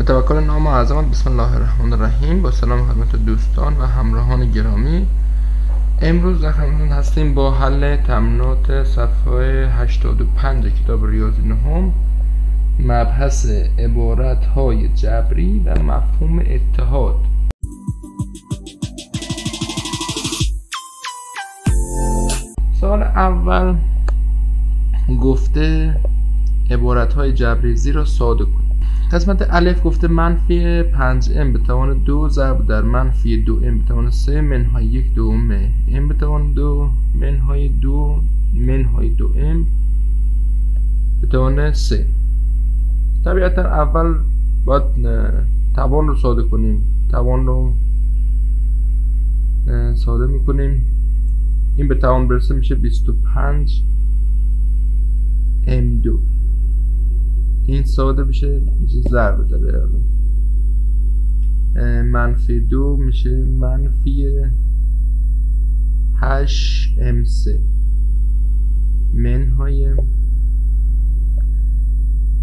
به توکل نام اعظم بسم الله الرحمن الرحیم. با سلام خدمت دوستان و همراهان گرامی. امروز در خدمتتون هستیم با حل تمرینات صفحه 85 کتاب ریاضی نهم، مبحث عبارت‌های جبری و مفهوم اتحاد. سوال اول گفته عبارت‌های جبری زیر را ساده کنید. قسمت الف گفته منفی 5m به توان 2 ضرب در منفی 2m به توان 3 منهای 1 دوم m به توان 2 منهای 2 منهای 2m به توان 3. طبیعتا اول باید توان رو ساده کنیم. توان رو ساده میکنیم. این به توان برسه میشه 25 m2. این ساده میشه ضرب داره. منفی 2 میشه منفی 8m3 منهای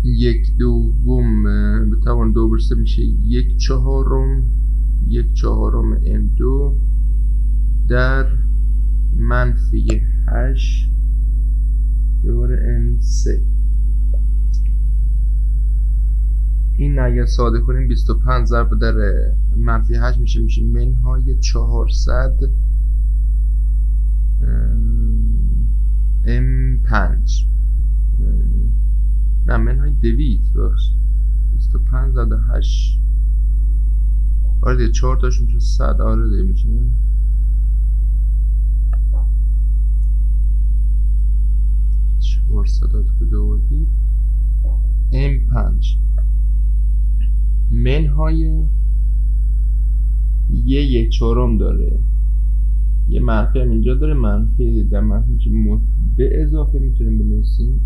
1 دوم به توان 2 برسه میشه 1/4 m2 در منفی 8 دوباره m3. این اگر ساده کنیم 25 ضرب در منفی 8 میشه منهای 400 m5 نه منهای 200 باش 25 ضرب در 8 آره دیگه 4 تاش میشه 100. آره دیگه میشه 400 کجا آوردی m5 منهای 1/4 داره. یه منفی هم اینجا داره. منفی در منفی میشه به اضافه میتونیم بنویسیم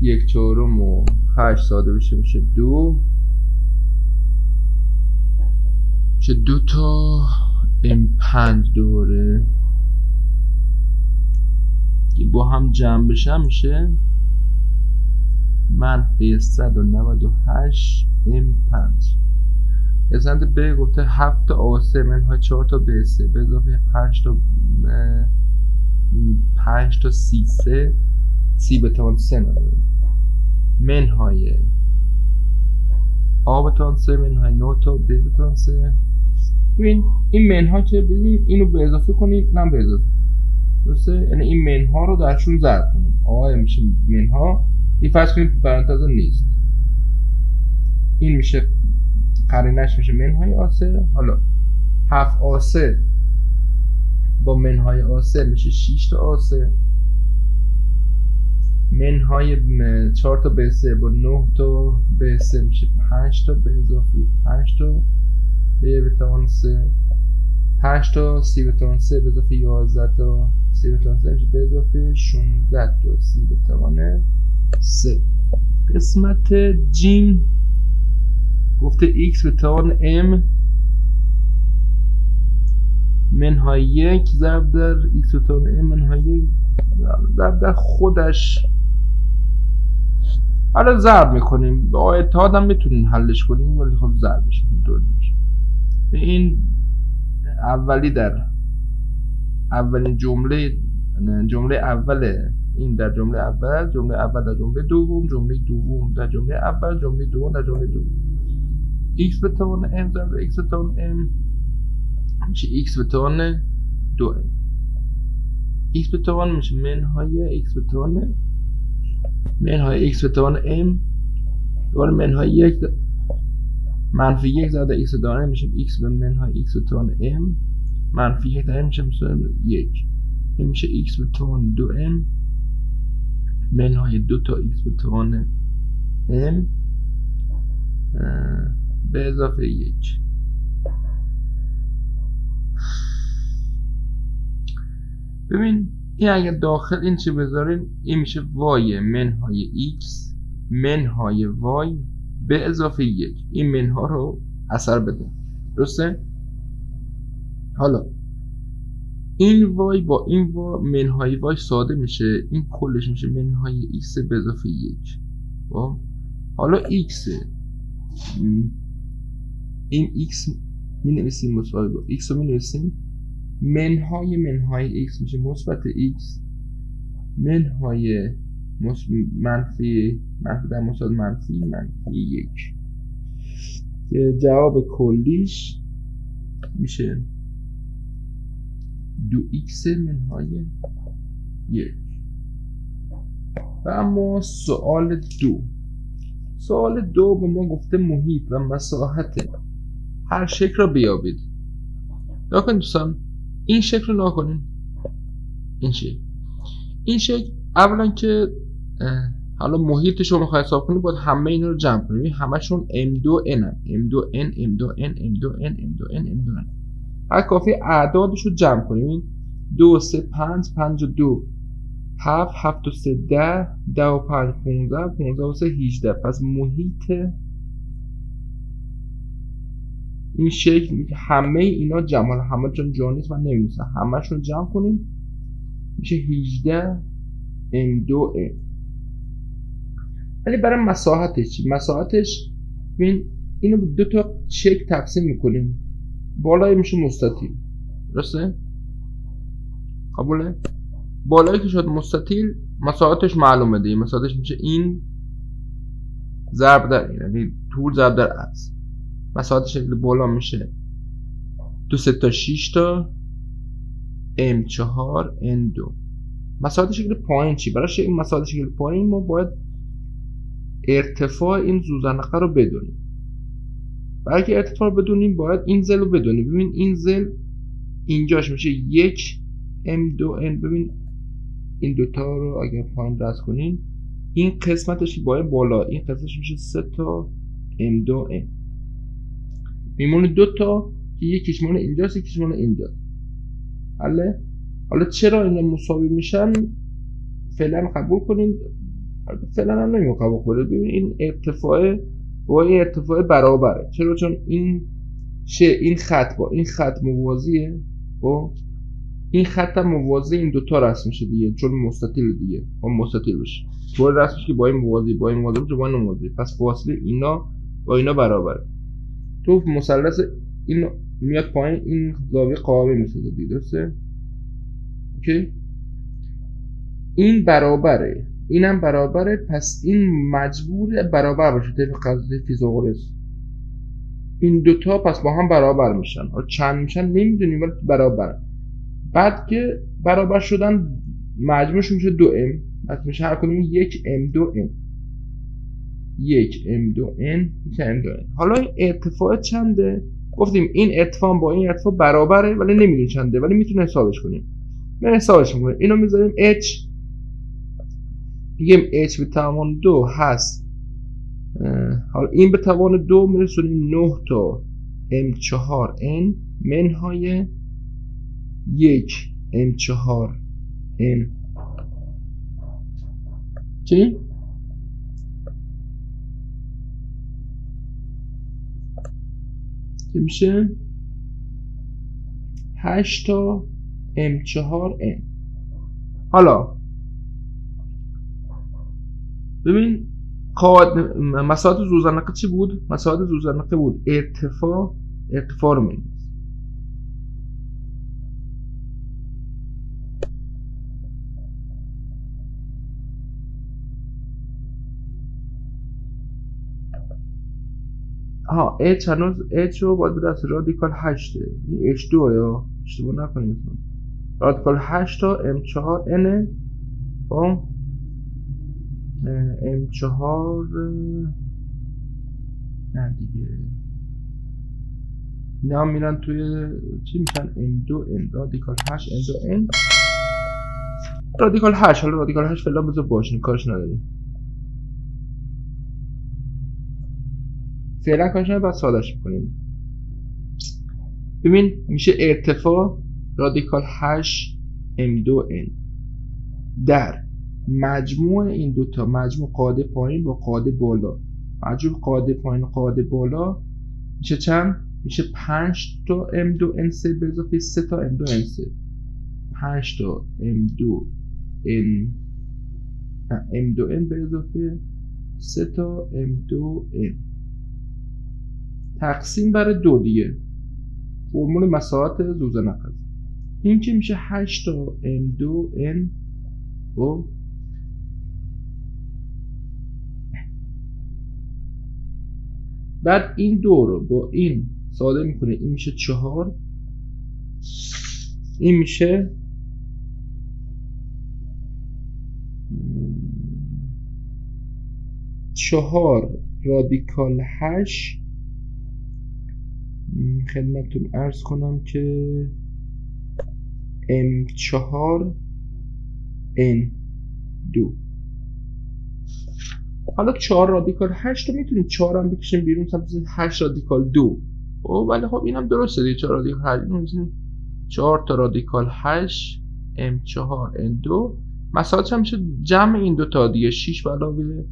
1/4 و 8 ساده بشه میشه 2 میشه 2 تا m5 دوره که با هم جمع بشه میشه منفی 198 m5. قسمت ب گفته 7 تا a3 منهای 4 تا b3 به اضافه 5 تا c3 c به توان 3 نداره منهای a به توان 3 منهای 9 تا b به توان 3. ببین این منها که ببینیم اینو به اضافه کنیم اینم به اضافه درسته، یعنی این منها رو درشون ضرب کنیم. a میشه منها، این فرض کنیم پرانتز نیست، این میشه قرینش میشه منهای a3. حالا 7a3 با منهای a3 میشه 6 تا a3 منهای 4 تا b3 با 9 تا b3 میشه 5 تا به اضافه 5 تا b به توان 3 5 تا c به توان 3 به اضافه 11 تا c به توان 3 میشه به اضافه 16 تا c به توان 3. قسمت جیم گفته x به توان m منهای 1 ضرب در x به توان m منهای 1 ضرب در خودش. حالا ضرب میکنیم با اتحاد هم میتونیم حلش کنیم ولی خب ضربش میکنیم. این اولی در اولین جمله اول این در جمله اول، جمله اول در جمله دوم، جمله دوم در جمله اول، جمله دوم در جمله دوم. x به توان m ضرب x به توان m میشه x به توان 2m. x به توان میشه منهای x به توان x به توان m دوباره منهای 1 منفی 1 ضرب x به توان m میشه x به منهای x به توان m منفی 1 در m میشه 1. این میشه x به توان 2m منهای 2 تا x به توان m به اضافه 1. ببین این اگر داخل این چه بذاریم این میشه y منهای x منهای y به اضافه 1. این منها رو اثر بده درسته؟ حالا این وای با این منهای وای ساده میشه، این کلش میشه منهای x به اضافه 1. حالا x این x می نویسیم مساوی با x رو می نویسیم منهای x میشه مثبت x منهای منفی در مساوی منفی 1 که جواب کلیش میشه 2x منهای 1. و اما سوال دو به ما گفته محیط و مساحت هر شکل را بیابید. نگاه کنید دوستان، این شکل رو نگاه کنید. این شکل اولا که حالا محیطش رو میخوای حساب کنید باید همه اینا رو جمع کنید. همشون m2n هم m2n هر کافی اعدادش رو جمع کنید. 2 3 5 5 و 2 7 7 و 3 10 10 و 5 15 15 و 3 18. پس محیط این شکل همه اینا جمع، همه جا نیست من نمی‌نویسم، همه‌شون جمع کنیم میشه 18 m2n. ولی برای مساحتش چی؟ مساحتش ببین اینو به دو تا شکل تقسیم میکنیم. بالای میشه مستطیل، درسته؟ قبوله؟ بالایی که شد مستطیل مساحتش معلومه دیگه. مساحتش میشه این ضرب در این، یعنی طول ضرب در عرض. مساحت شکل بالا میشه 2 3 تا 6 تا m4 n2. مساحت شکل پایین چی؟ برای مساحت شکل پایین ما باید ارتفاع این زوزنقه رو بدونیم. برای که ارتفاع رو بدونیم باید این زل رو بدونیم. ببین این زل اینجاش میشه 1 m2n. ببین این دوتا رو اگر پایین رد کنیم این قسمتش باید بالا، این قسمتش میشه 3 تا m2n. میمونه دوتا که یکیش مال اینجاست یکیش مال اینجاست. حالا چرا اینا مساوی میشن فعلا قبول کنیم، فعلا هم نمیخوام قبول کنیم. ببین این ارتفاع با این ارتفاع برابره. چرا؟ چون این خط با این خط موازیه و این خط هم موازی این دوتا رسم میشه دیگه، چون مستطیل دیگه با مستطیل بشه طور رسم میشه که با این موازی با این موازی. پس فاصله اینا با اینا برابره. تو مثلث این میاد پایین این زاویه قائمه میسازه دیگه، درسته؟ اوکی؟ این برابره اینم برابره، پس این مجبور برابر باشه طبق قاعده فیثاغورس. این دوتا پس با هم برابر میشن. چند میشن نمیدونیم ولی برابرن. بعد که برابر شدن مجموعش میشه 2m. پس میشه هر کدوم 1m2n 1m2n. حالا این ارتفاع چنده؟ گفتیم این ارتفاع با این ارتفاع برابره ولی نمیدونیم چنده، ولی میتونیم حسابش کنیم. من حسابش میکنیم. اینو میذاریم h، بگیم h به توان 2 هست. حالا این به توان 2 میرسونیم 9 تا m4n منهای 1 m4n. چی؟ که میشه 8 تا m4n. حالا ببین مساحت زوزنقه چی بود؟ مساحت زوزنقه بود ارتفاع رو می‌نویسیم. h هنوز h رو باید به دست رادیکال 8 این h2 یا اشتباه نکنیم رادیکال 8 تا m4n با m4 نه دیگه اینا میرن توی چی میشن m2n رادیکال 8 m2n رادیکال 8. حالا رادیکال 8 فعلا بذار باشین کارش نداریم، فعلا کارش نداریم، بعد سادهش میکنیم. ببین میشه ارتفاع رادیکال 8 m2n در مجموع این دوتا، مجموع قاعده پایین با قاعده بالا. مجموع قاعده پایین و قاعده بالا میشه چند؟ میشه 5 تا m2n3 به اضافه 3 تا m2n3. 5 تا m2n به اضافه 3 تا m2n. تقسیم بر 2 دیگه، فرمول مساحت زوزنق. این که میشه 8 تا m2n و بعد این 2 رو با این ساده میکنه، این میشه 4، این میشه 4 رادیکال 8. خدمتتون عرض کنم که m4 n2. حالا 4 رادیکال 8 رو میتونید 4 هم بکشیم بیرون سمت 8 رادیکال 2. ولی خب اینم درسته دیگه، 4 رادیکال 8 میتونید 4 تا رادیکال 8 m4 n2. مساحتش هم میشه جمع این دو تا دیگه، 6 علاوه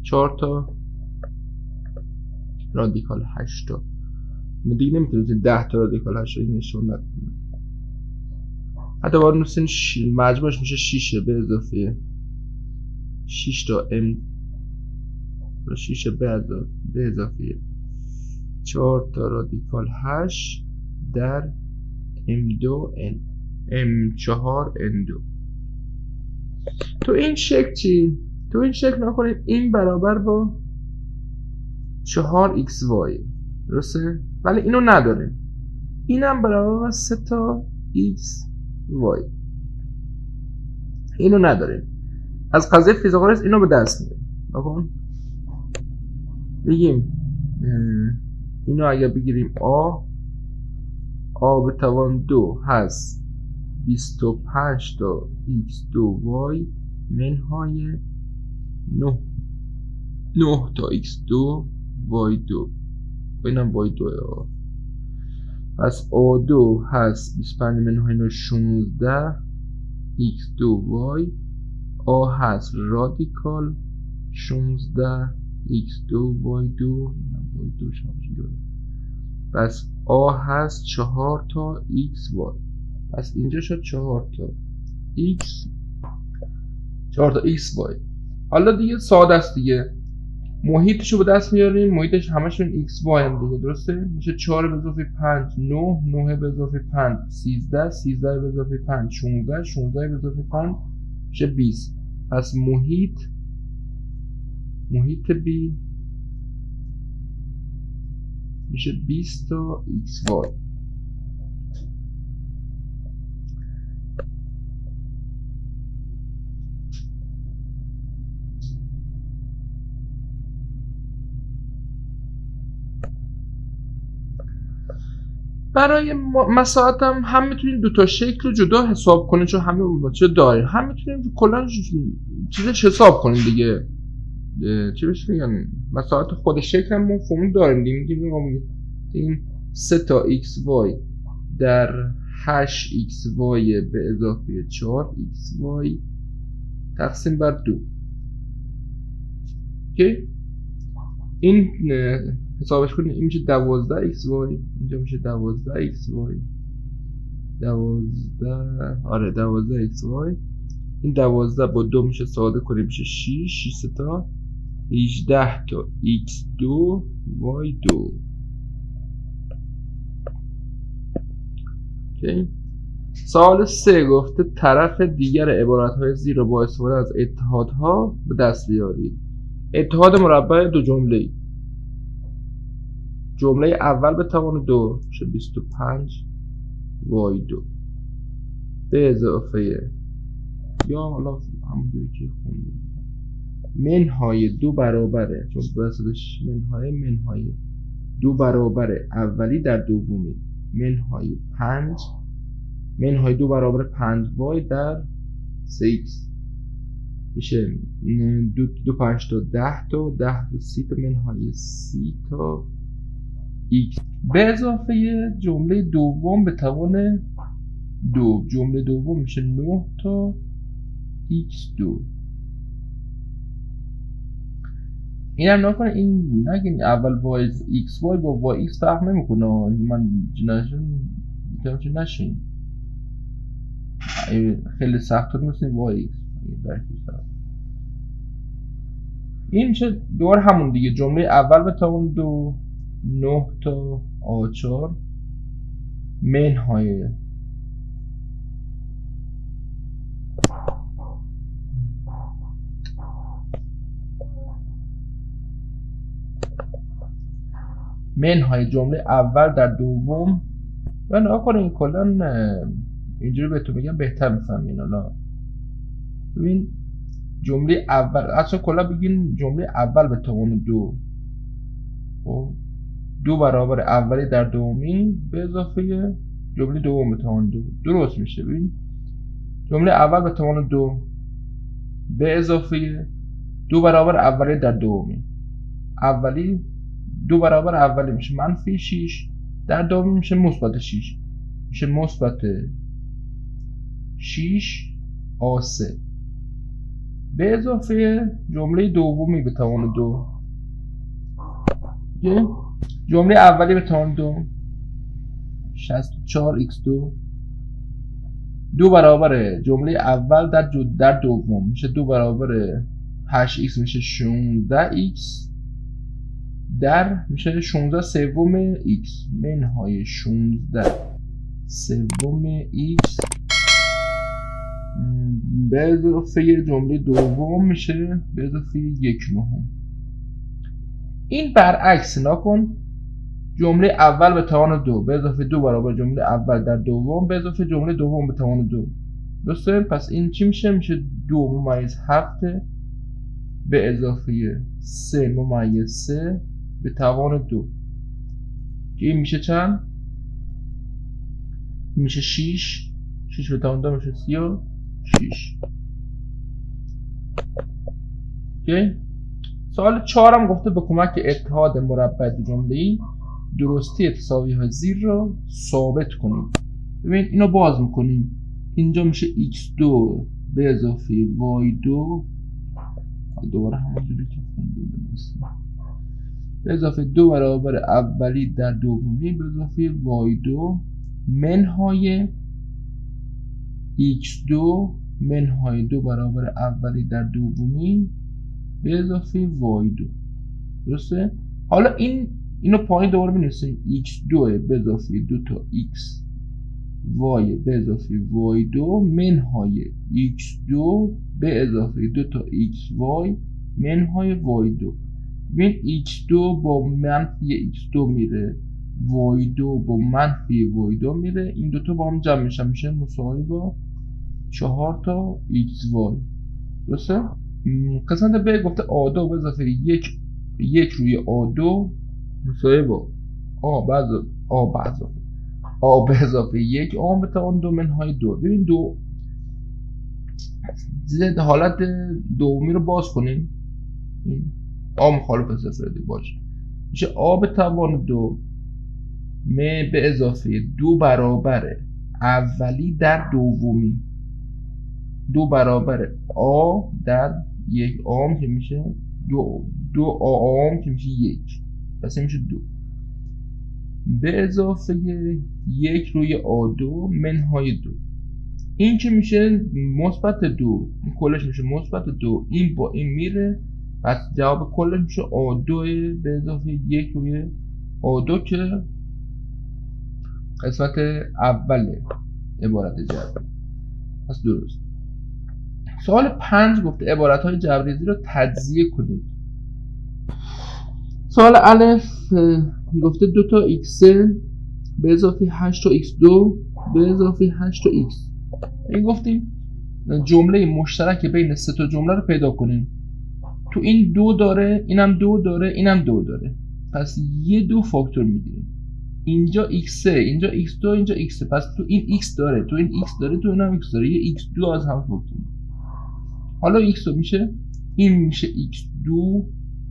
4 تا رادیکال 8 تا دیگه نمیتونید 10 تا رادیکال 8 این نشون نکنید. حتی باید نوستین مجموعش میشه 6 به اضافه 6 تا m 6 به اضافه 4 تا رادیکال 8 در m4 n2. تو این شکل چی؟ تو این شکل نکنید این برابر با 4xy درسته؟ ولی اینو نداریم، اینم برابر با 3 تا xy، اینو نداریم. از قضیه فیثاغورس اینو به دست میاریم. نکن بگیم اینو اگر بگیریم a به توان 2 هست 25 تا x2y منهای 9 تا x2 y2 و اینم y2 پس a2 هست 25 منهای 9 16 x2y، a هست رادیکال 16 x2 y2 پس a هست 4 تا xy. پس اینجا شد 4 تا xy. حالا دیگه ساده است دیگه، محیطشو به دست میاریم، محیطش همشون xy هم دیگه درسته، میشه 4 به اضافه 5 9 به اضافه 5 13 به اضافه 5 16 به اضافه 5 میشه 20. پس محیط B میشه 20 تا xy. برای مساحت هم میتونیم دو تا شکل رو جدا حساب کنیم، چون همه چه داریم، هم میتونیم کلا چیزش حساب کنیم دیگه. چی بهش میگن، مساحت خود شکل هم ما فرمول داریم دیگه، میگیم این 3 تا xy در 8xy به اضافه 4xy تقسیم بر 2 که این حسابش کنیم. این میشه 12xy، اینجا میشه 12xy 12xy. این 12 با 2 میشه ساده کنیم میشه 6 تا 18 تا x2 y2. اوکی. سوال 3 گفته طرف دیگر عبارت‌های زیر با استفاده از اتحادها به دست بیارید. اتحاد مربع دو جمله، جمله اول به توان 2 میشه 25 y2 به اضافه یا حالا همونجوری که خوندیم منهای 2 برابره، چون بسیدش منهای 2 برابر اولی در دومی منهای 5 منهای 2 برابر 5y در 6 میشه 2 5 تا 10 تا 10 تا 30 تا منهای 30 تا x به اضافه جمله دوم به توان 2. جمله دوم میشه 9 تا x2. این هم نکنه این نگین اول y xy با x فرق نمیکنه، من جناشون نشین خیلی سخت رو مثل y این میشه دور همون دیگه، جمله اول به توان 2 9 تا آچار منهای جمله اول در دوم و نها کنین. کلا اینجوری بهتون میگم بهتر میفهمین. حالا ببین جمله اول اصلا کلا بگین جمله اول به توان 2 2 برابر اولی در دومی به اضافه جمله دوم به توان 2 درست میشه. ببین جمله اول به توان 2 به اضافه 2 برابر اولی در دومی، اولی 2 برابر اولی میشه منفی 6 در دومی میشه مثبت 6 میشه مثبت 6 آ3 به اضافه جمله دومی به توان 2. جمله اولی به توان 2 64x2 2 برابر جمله اول در دوم میشه 2 برابر 8x میشه 16x در میشه 16 سوم x منهای 16 سوم x به اضافه جمله دوم میشه به اضافه 1/9. این برعکس نکن. جمله اول به توان 2 به اضافه 2 برابر جمله اول در دوم به اضافه جمله دوم به توان 2 درسته؟ پس این چی میشه؟ میشه 2 ممیز 7 به اضافه 3 ممیز 3 به توان 2 که این میشه چند؟ میشه 6 به توان 2 میشه 36. اوکی. سوال 4 هم گفته به کمک اتحاد مربع دو جمله‌ای درستی تساوی‌های زیر رو ثابت کنید. ببین اینو باز میکنیم. اینجا میشه x2 به اضافه y2 دوباره همونجوری که خوندیم به اضافه 2 برابر اولی در دومی به اضافه y2 منهای x2 منهای 2 برابر اولی در دومی به اضافه y2 درسته؟ حالا اینو پایین دوباره بنویسیم. x2 به اضافه 2 تا x y به اضافه y2 منهای x2 به اضافه 2 تا xy منهای y2. ببین x2 با منفی x2 میره، y2 با منفی y2 میره، این دوتا با هم جمع میشن میشه مساوی با 4 تا xy درسته؟ قسمت ب گفته a2 به اضافه 1 روی a2 مساوی با a به اضافه 1 a به توان 2 منهای 2. ببین دو زد حالت دومی رو باز کنیم. a مخالف صفر باشه میشه a به توان 2 به اضافه 2 برابر اولی در دومی 2 برابر a در 1 a که میشه 2 a که میشه 1 پس میشه 2 به اضافه 1 روی a2 منهای 2. این که میشه مثبت 2 این کلش میشه مثبت 2 این با این میره پس جواب کلش میشه a2 به اضافه 1 روی a2 که قسمت اول عبارت جبری پس درست. سوال 5 گفته عبارت‌های جبری رو تجزیه کنید. سوال الف گفته 2 تا x به اضافه 8 تا x2 به اضافه 8 تا x. این گفتیم جمله مشترک بین سه تا جمله رو پیدا کنیم. تو این 2 داره، اینم 2 داره، اینم 2 داره. پس یه 2 فاکتور میگیریم. اینجا x اینجا x2 اینجا x. پس تو این x داره، تو این x داره، تو اینم x داره. یه x2 از هم فاکتور. حالا x میشه این میشه x2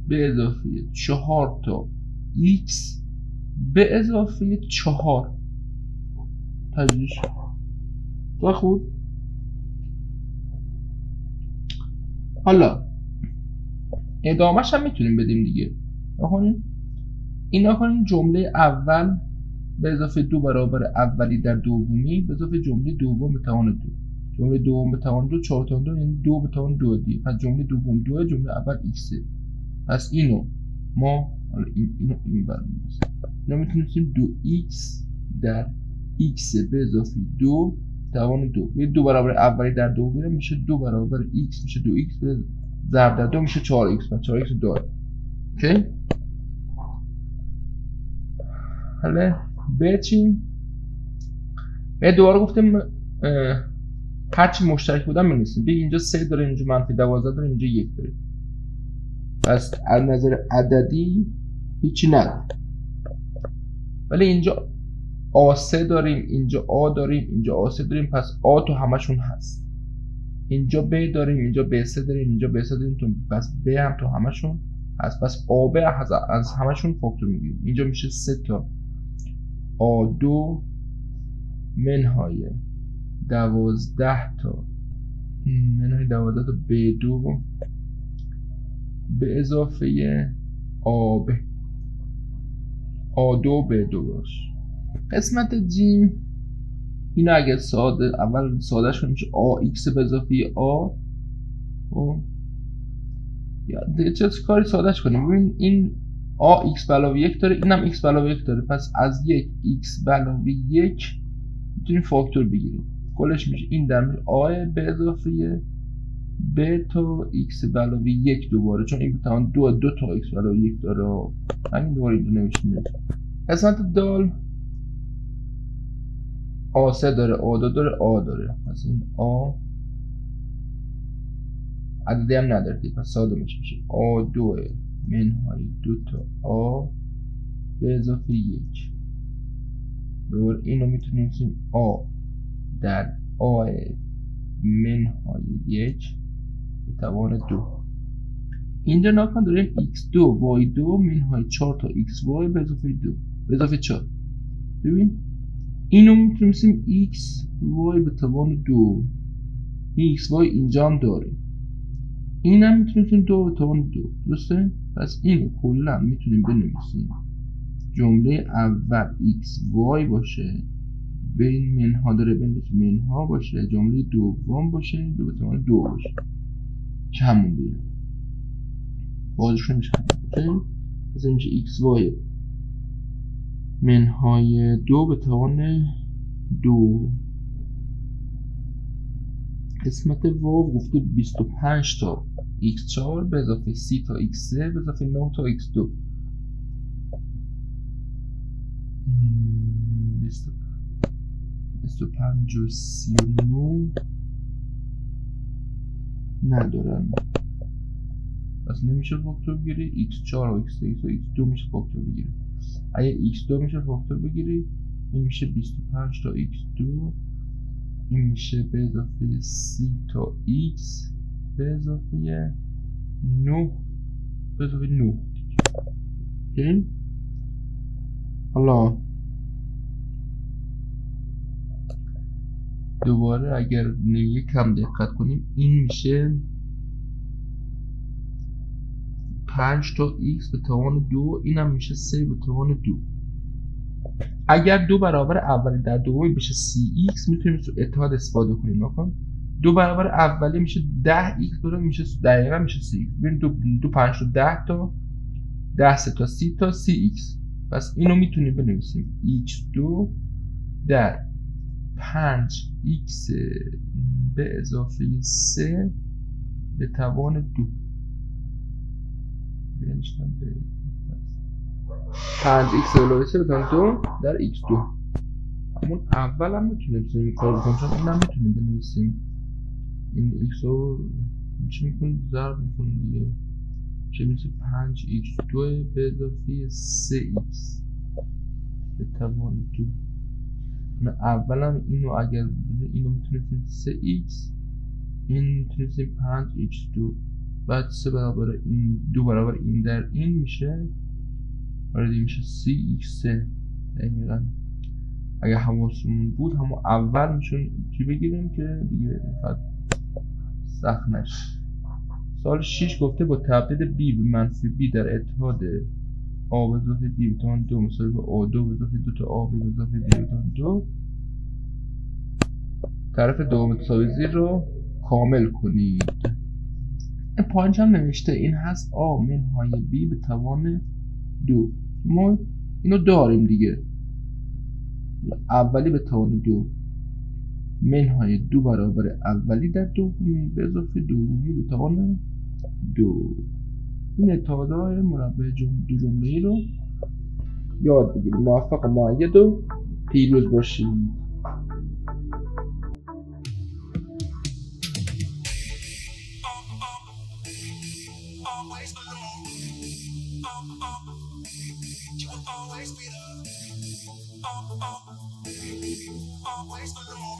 به اضافه 4 تا x به اضافه 4 تجزیه شد. خوب. حالا ادامهش هم میتونیم بدیم دیگه. این جمله اول به اضافه 2 برابر اولی در دومی به اضافه جمله دوم به توان 2. جمله دوم به توان 2 4 تا 2 یعنی 2 به توان 2 دیگه. پس جمله دوم 2 جمله اول x. پس اینو ما حالا این بر می‌نویسیم. اینا میتونیم 2x در x به اضافه 2 توان 2. 2 برابر اولی در 2 بیارم میشه 2 برابر x میشه 2x به ضرب در 2 میشه 4x و 4x داریم. اوکی؟ حالا به چی؟ به دوباره گفتیم هرچی مشترک بودن می‌نویسیم. بگی اینجا 3 داره، اینجا منفی 12 داره، اینجا 1 داره. پس از نظر عددی هیچی نداره. ولی اینجا A3 داریم، اینجا A داریم، اینجا A3 داریم، پس A تو همشون هست. اینجا B داریم، اینجا B3 داریم، اینجا B3 داریم، پس B هم تو همشون هست. پس AB از همشون فاکتور میگیریم. اینجا میشه 3 تا A2 منهای 12 تا B2 به اضافه AB A2 B2 باش. قسمت جیم اینو اگر ساده اول سادهش کنیم میشه AX به اضافه A یا چه کاری سادهش کنیم. ببین این AX علاوه 1 داره، اینم X علاوه 1 داره، پس از یک X علاوه 1 میتونیم فاکتور بگیریم. کلش میشه این در میشه A به اضافه B تا X علاوه 1 دوباره، چون این بتوان 2 تا X علاوه 1 داره. همین دوباره اینو نمیشه. قسمت دال A3 داره، A2 داره، A داره، پس این A عددی هم نداره، پس ساده میشه A2 منهای 2 تا A به اضافه 1. دوباره اینو میتونیم بگیم A در A منهای 1 به توان 2. اینجا ناکن داریم x2 y2 منهای 4 تا xy به اضافه 2 به اضافه 4. ببین اینو میتونیم بگیم x y به توان 2. این x y اینجا هم داریم، اینم میتونیم 2 به توان 2. درسته؟ پس اینو کلا میتونیم بنویسیم جمله اول x y باشه، بین منها داره بنویسیم منها باشه، جمله دوم باشه 2 به توان 2 باشه که همون دیگه بازش میشه. اوکی؟ پس این میشه x y منهای 2 به توان 2. قسمت واو گفته 25 تا x4 به اضافه 30 تا x3 به اضافه 9 تا x2. 25 و 39 ندارن، پس نمیشه فاکتور بگیری. x4 و x3 و x2 میشه فاکتور بگیری. اگه x2 میشه فاکتور بگیری، این میشه 25 تا x2، این میشه به اضافه 30 تا x به اضافه 9 به اضافه 9. حالا دوباره اگر یکم دقت کنیم این میشه 5 تا x به توان 2، اینم میشه 3 به توان 2. اگر 2 برابر اولی در دومی بشه 3x میتونیم اتحاد استفاده کنیم. نکن 2 برابر اولی میشه 10x داره، میشه دقیقا میشه 3x. ببین 2 5 تا 10 تا 10 3 تا 30 تا 3x. پس اینو میتونیم بنویسیم x2 در 5x به اضافه 3 به توان 2. 5x علاوه 3 به توان 2 در x2. همون اول هم میتونیم این کار بکنیم، چون این هم میتونیم بنویسیم. این x رو چی میکنیم؟ ضرب میکنیم دیگه، چه میشه 5x2 به اضافه 3x به توان 2. اول هم اینو اگر اینو میتونیم 3x، این میتونیم 5x2 بعد 3 برابر این 2 برابر این در این میشه وارد میشه 3x3. دقیقا اگه حواسمون بود همون اول میشون چی بگیریم که دیگه فقط سخت نشه. سال 6 گفته با تبدیل b به منفی b در اتحاد a به اضافه b به توان 2 مساوی به a2 به اضافه 2 تا a به اضافه b به توان 2 طرف دوم متساوی رو کامل کنید. پایینش هم نوشته این هست a منهای b به توان 2. ما اینو داریم دیگه. اولی به توان 2 منهای 2 برابر اولی در دومی به اضافه دومی به توان 2. این اتحادهای مربع دو جمله رو یاد بگیرید. موفق و مؤید و پیروز باشید.